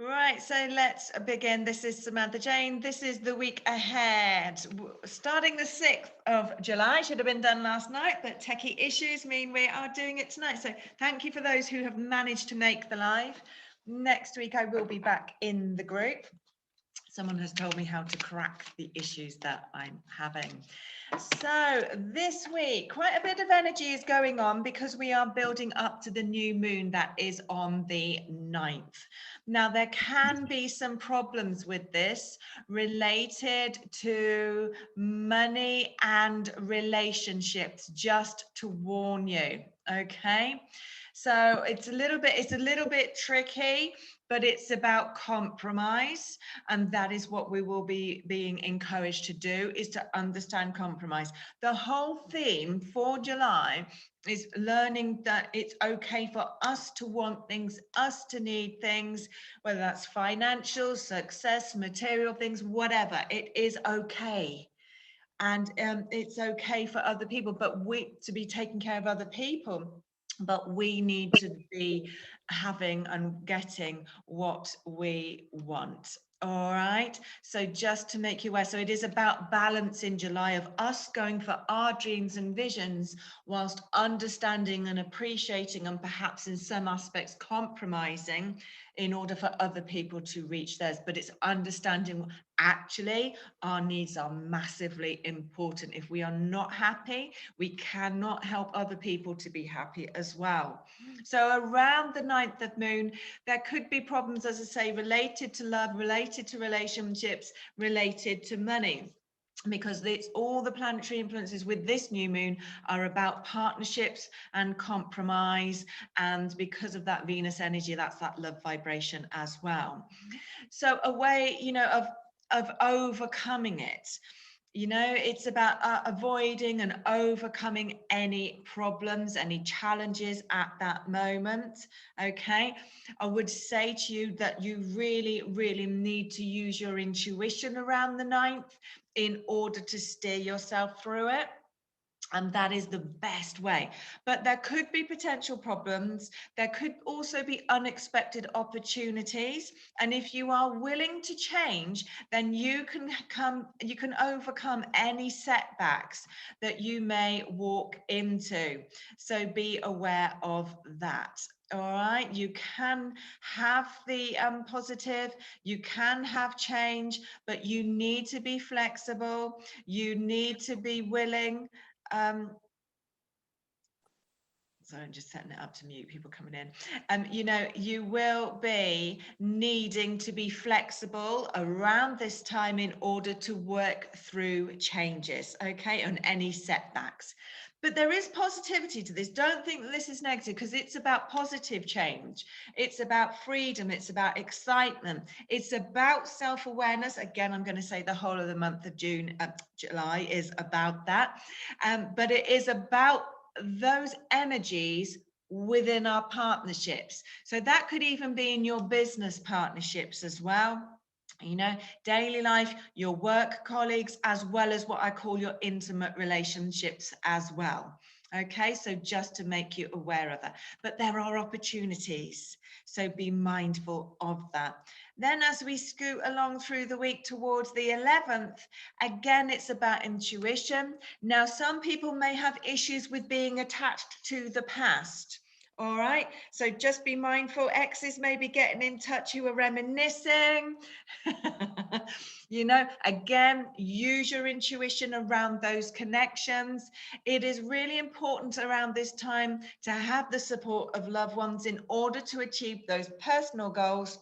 Right, so let's begin. This is Samantha Jayne. This is the week ahead. Starting the 6th of July, should have been done last night, but techie issues mean we are doing it tonight. So thank you for those who have managed to make the live. Next week, I will be back in the group. Someone has told me how to crack the issues that I'm having. So this week, quite a bit of energy is going on because we are building up to the new moon that is on the 9th. Now, there can be some problems with this related to money and relationships, just to warn you, okay? So it's a little bit tricky, but it's about compromise, and that is what we will be being encouraged to do, is to understand compromise. The whole theme for July is learning that it's okay for us to want things, us to need things, whether that's financial, success, material things, whatever. It is okay. And it's okay for other people, but we to be taking care of other people, but we need to be having and getting what we want. All right, so just to make you aware, so it is about balance in July of us going for our dreams and visions whilst understanding and appreciating, and perhaps in some aspects compromising in order for other people to reach theirs. But it's understanding actually our needs are massively important. If we are not happy, we cannot help other people to be happy as well. So around the 9th of moon, there could be problems, as I say, related to love, related to relationships, related to money, because it's all the planetary influences with this new moon are about partnerships and compromise, and because of that Venus energy, that's that love vibration as well. So a way, of overcoming it, it's about avoiding and overcoming any problems, any challenges at that moment. Okay, I would say to you that you really, really need to use your intuition around the 9th in order to steer yourself through it. And that is the best way. But there could be potential problems. There could also be unexpected opportunities. And if you are willing to change, then you can overcome any setbacks that you may walk into. So be aware of that. All right, you can have the positive, you can have change, but you need to be flexible. You need to be willing. Sorry, I'm just setting it up to mute people coming in. You will be needing to be flexible around this time in order to work through changes, okay, and any setbacks. But there is positivity to this. Don't think that this is negative, because it's about positive change. It's about freedom. It's about excitement. It's about self-awareness. Again, I'm going to say the whole of the month of July is about that. But it is about those energies within our partnerships. So that could even be in your business partnerships as well. Daily life, your work colleagues, as well as what I call your intimate relationships as well. Okay, so just to make you aware of that. But there are opportunities, so be mindful of that. Then as we scoot along through the week towards the 11th, again, it's about intuition. Now, some people may have issues with being attached to the past. All right, so just be mindful. Exes may be getting in touch who are reminiscing. Again, use your intuition around those connections. It is really important around this time to have the support of loved ones in order to achieve those personal goals,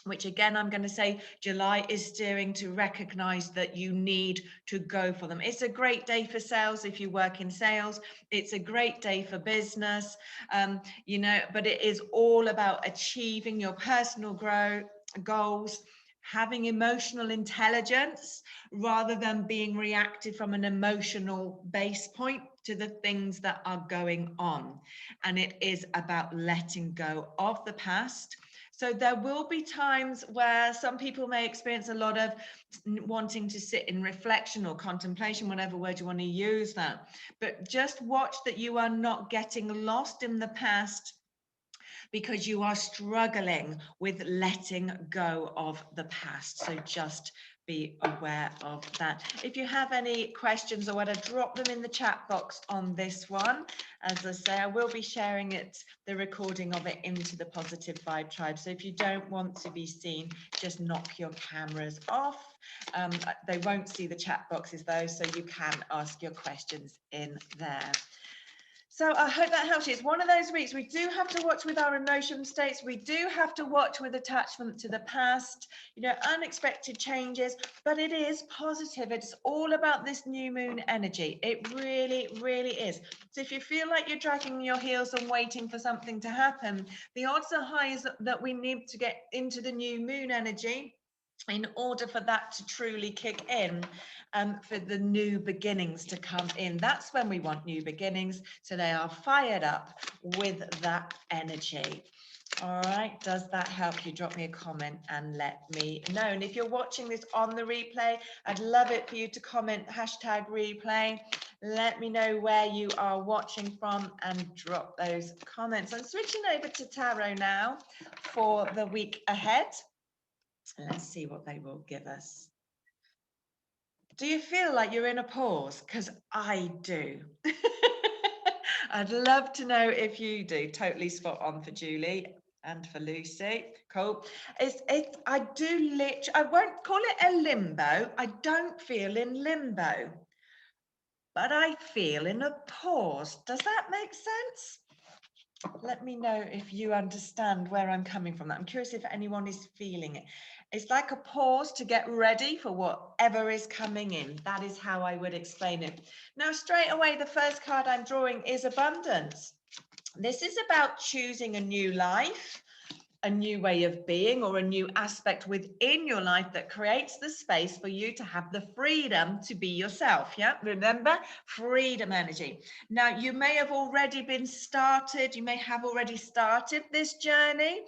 which again, I'm going to say July is steering to recognize that you need to go for them. It's a great day for sales if you work in sales. It's a great day for business, but it is all about achieving your personal goals, having emotional intelligence rather than being reactive from an emotional base point to the things that are going on. And it is about letting go of the past. So there will be times where some people may experience a lot of wanting to sit in reflection or contemplation, whatever word you want to use that. But just watch that you are not getting lost in the past, because you are struggling with letting go of the past. So just be aware of that. If you have any questions or whatever, drop them in the chat box on this one. As I say, I will be sharing it, the recording of it, into the Positive Vibe Tribe. So if you don't want to be seen, just knock your cameras off. They won't see the chat boxes though, so you can ask your questions in there. So I hope that helps you. It's one of those weeks we do have to watch with our emotion states. We do have to watch with attachment to the past, you know, unexpected changes, but it is positive. It's all about this new moon energy. It really, really is. So if you feel like you're dragging your heels and waiting for something to happen, the odds are high that we need to get into the new moon energy in order for that to truly kick in, for the new beginnings to come in. That's when we want new beginnings, so they are fired up with that energy. All right, does that help you? Drop me a comment and let me know. And if you're watching this on the replay, I'd love it for you to comment #replay. Let me know where you are watching from and drop those comments. I'm switching over to tarot now for the week ahead. Let's see what they will give us. Do you feel like you're in a pause? Because I do. I'd love to know if you do. Totally spot on for Julie and for Lucy. Cool. I won't call it a limbo. I don't feel in limbo, but I feel in a pause. Does that make sense? Let me know if you understand where I'm coming from. I'm curious if anyone is feeling it. It's like a pause to get ready for whatever is coming in. That is how I would explain it. Now, straight away, the first card I'm drawing is abundance. This is about choosing a new life, a new way of being, or a new aspect within your life that creates the space for you to have the freedom to be yourself. Yeah, remember, freedom energy. Now, you may have already have already started this journey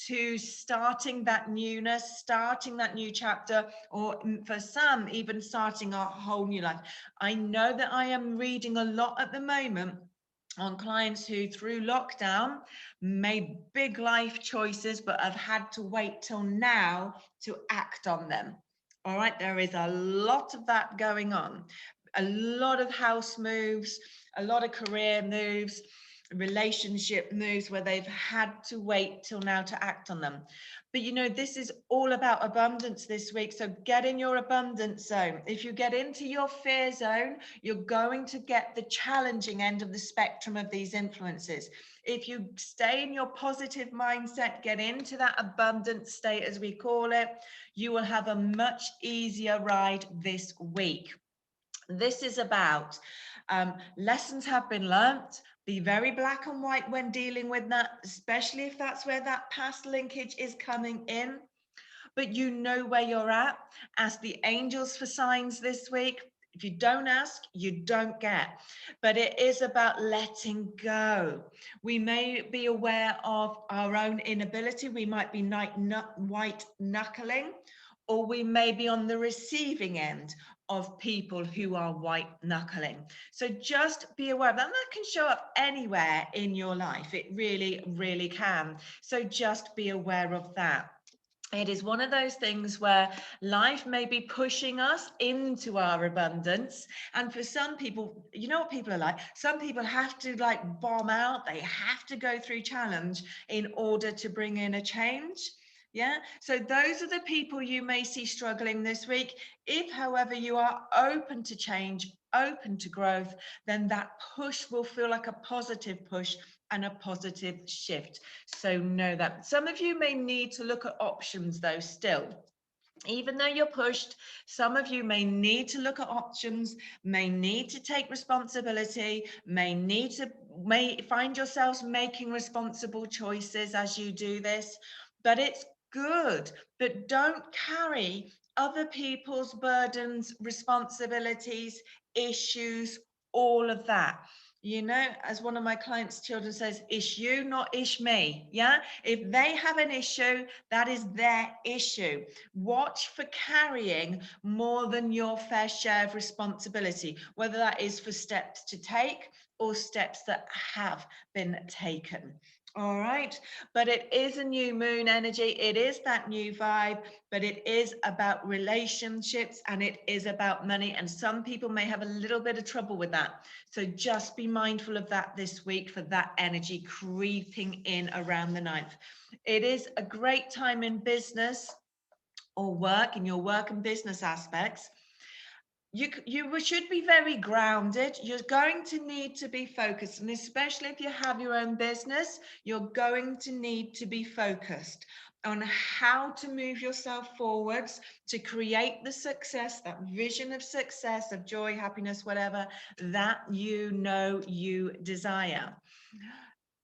to starting that newness, starting that new chapter, or for some, even starting a whole new life. I know that I am reading a lot at the moment on clients who through lockdown made big life choices but have had to wait till now to act on them. All right, there is a lot of that going on, a lot of house moves, a lot of career moves, relationship moves where they've had to wait till now to act on them. But you know, this is all about abundance this week. So get in your abundance zone. If you get into your fear zone, you're going to get the challenging end of the spectrum of these influences. If you stay in your positive mindset, get into that abundance state, as we call it, you will have a much easier ride this week. This is about lessons have been learnt. Be very black and white when dealing with that, especially if that's where that past linkage is coming in. But you know where you're at. Ask the angels for signs this week. If you don't ask, you don't get. But it is about letting go. We may be aware of our own inability. We might be white knuckling, or we may be on the receiving end of people who are white knuckling. So just be aware of that. And that can show up anywhere in your life. It really, really can. So just be aware of that. It is one of those things where life may be pushing us into our abundance. And for some people, you know what people are like? Some people have to like bomb out. They have to go through challenge in order to bring in a change. Yeah. So those are the people you may see struggling this week. If, however, you are open to change, open to growth, then that push will feel like a positive push and a positive shift. So know that. Some of you may need to look at options though still. Even though you're pushed, some of you may need to look at options, may need to take responsibility, may find yourselves making responsible choices as you do this. But it's good. But don't carry other people's burdens, responsibilities, issues, all of that. You know, as one of my clients' children says, ish you, not ish me. Yeah. If they have an issue, that is their issue. Watch for carrying more than your fair share of responsibility, whether that is for steps to take or steps that have been taken. All right. But it is a new moon energy. It is that new vibe, but it is about relationships and it is about money. And some people may have a little bit of trouble with that. So just be mindful of that this week for that energy creeping in around the 9th. It is a great time in business or work, in your work and business aspects. You should be very grounded. You're going to need to be focused, and especially if you have your own business, you're going to need to be focused on how to move yourself forwards to create the success, that vision of success, of joy, happiness, whatever that you desire.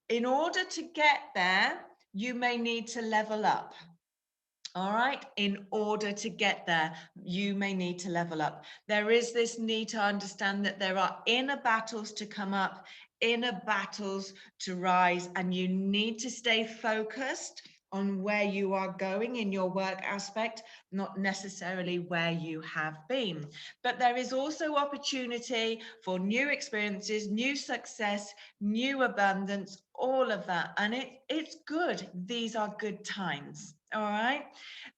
In order to get there, you may need to level up. All right, in order to get there, you may need to level up. There is this need to understand that there are inner battles to come up, inner battles to rise, and you need to stay focused on where you are going in your work aspect, not necessarily where you have been. But there is also opportunity for new experiences, new success, new abundance, all of that. And it's good. These are good times. All right.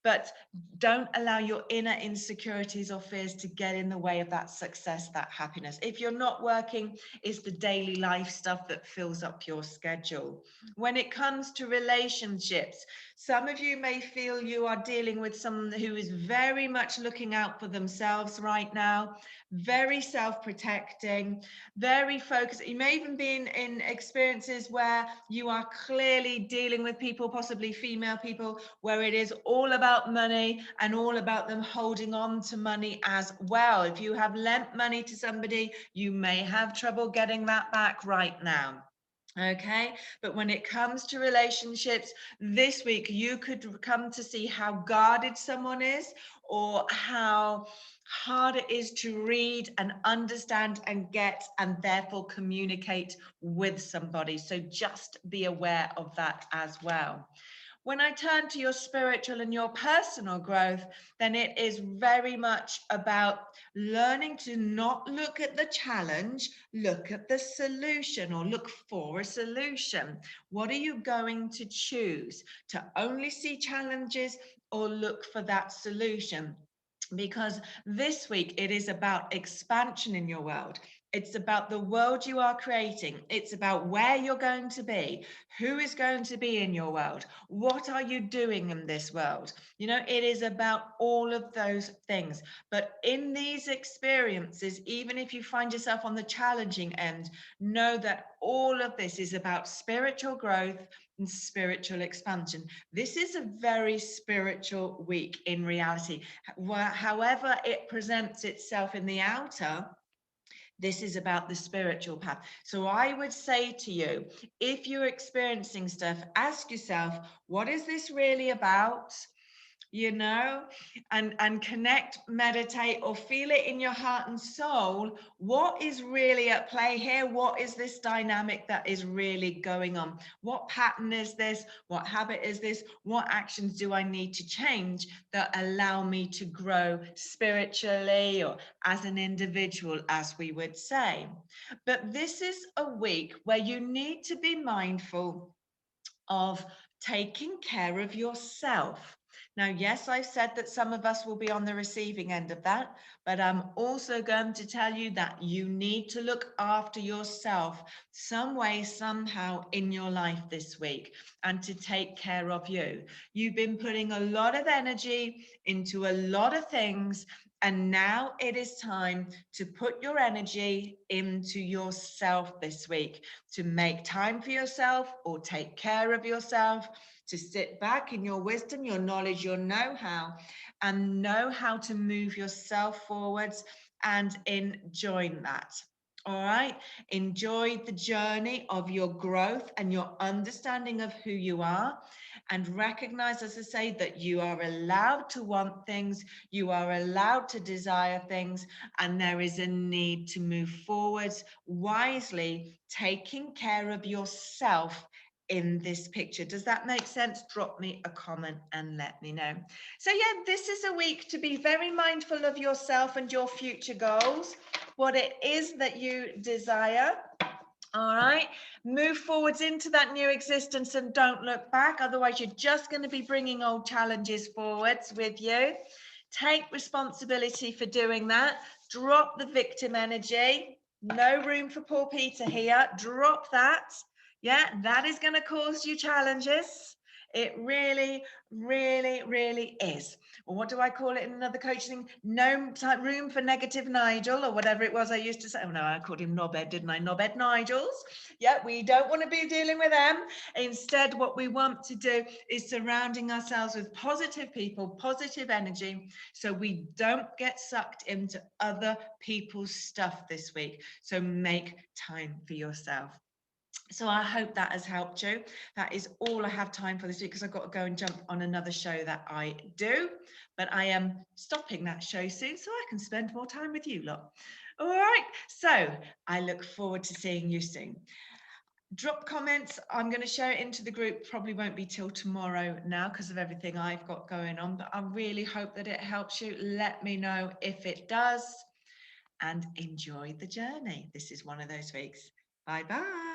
But don't allow your inner insecurities or fears to get in the way of that success, that happiness. If you're not working, it's the daily life stuff that fills up your schedule. When it comes to relationships, some of you may feel you are dealing with someone who is very much looking out for themselves right now, very self-protecting, very focused. You may even be in experiences where you are clearly dealing with people, possibly female people, where it is all about money and all about them holding on to money as well. If you have lent money to somebody, you may have trouble getting that back right now. Okay, but when it comes to relationships, this week you could come to see how guarded someone is, or how hard it is to read and understand and get, and therefore communicate with somebody. So just be aware of that as well. When I turn to your spiritual and your personal growth, then it is very much about learning to not look at the challenge, look at the solution, or look for a solution. What are you going to choose? To only see challenges or look for that solution? Because this week it is about expansion in your world. It's about the world you are creating. It's about where you're going to be, who is going to be in your world, what are you doing in this world. You know, it is about all of those things. But in these experiences, even if you find yourself on the challenging end, know that all of this is about spiritual growth and spiritual expansion. This is a very spiritual week in reality. However it presents itself in the outer, this is about the spiritual path. So I would say to you, if you're experiencing stuff, ask yourself, what is this really about? You know, and connect, meditate, or feel it in your heart and soul. What is really at play here? What is this dynamic that is really going on? What pattern is this? What habit is this? What actions do I need to change that allow me to grow spiritually or as an individual, as we would say? But this is a week where you need to be mindful of taking care of yourself. Now, yes, I've said that some of us will be on the receiving end of that, but I'm also going to tell you that you need to look after yourself some way, somehow in your life this week, and to take care of you. You've been putting a lot of energy into a lot of things, and now it is time to put your energy into yourself this week, to make time for yourself or take care of yourself, to sit back in your wisdom, your knowledge, your know-how, and know how to move yourself forwards and enjoy that. All right. Enjoy the journey of your growth and your understanding of who you are, and recognize, as I say, that you are allowed to want things, you are allowed to desire things, and there is a need to move forwards wisely, taking care of yourself in this picture. Does that make sense? Drop me a comment and let me know. So yeah, this is a week to be very mindful of yourself and your future goals, what it is that you desire, All right, move forwards into that new existence and don't look back. Otherwise, you're just going to be bringing old challenges forwards with you. Take responsibility for doing that. Drop the victim energy. No room for poor Peter here. Drop that. Yeah, that is going to cause you challenges. It really, really, really is. Or what do I call it in another coaching? No room for negative Nigel, or whatever it was I used to say. Oh no, I called him Knobhead, didn't I? Knobhead Nigels. Yeah, we don't want to be dealing with them. Instead, what we want to do is surrounding ourselves with positive people, positive energy, so we don't get sucked into other people's stuff this week. So make time for yourself. So I hope that has helped you. That is all I have time for this week, because I've got to go and jump on another show that I do. But I am stopping that show soon so I can spend more time with you lot. All right. So I look forward to seeing you soon. Drop comments. I'm going to share it into the group. Probably won't be till tomorrow now because of everything I've got going on. But I really hope that it helps you. Let me know if it does. And enjoy the journey. This is one of those weeks. Bye-bye.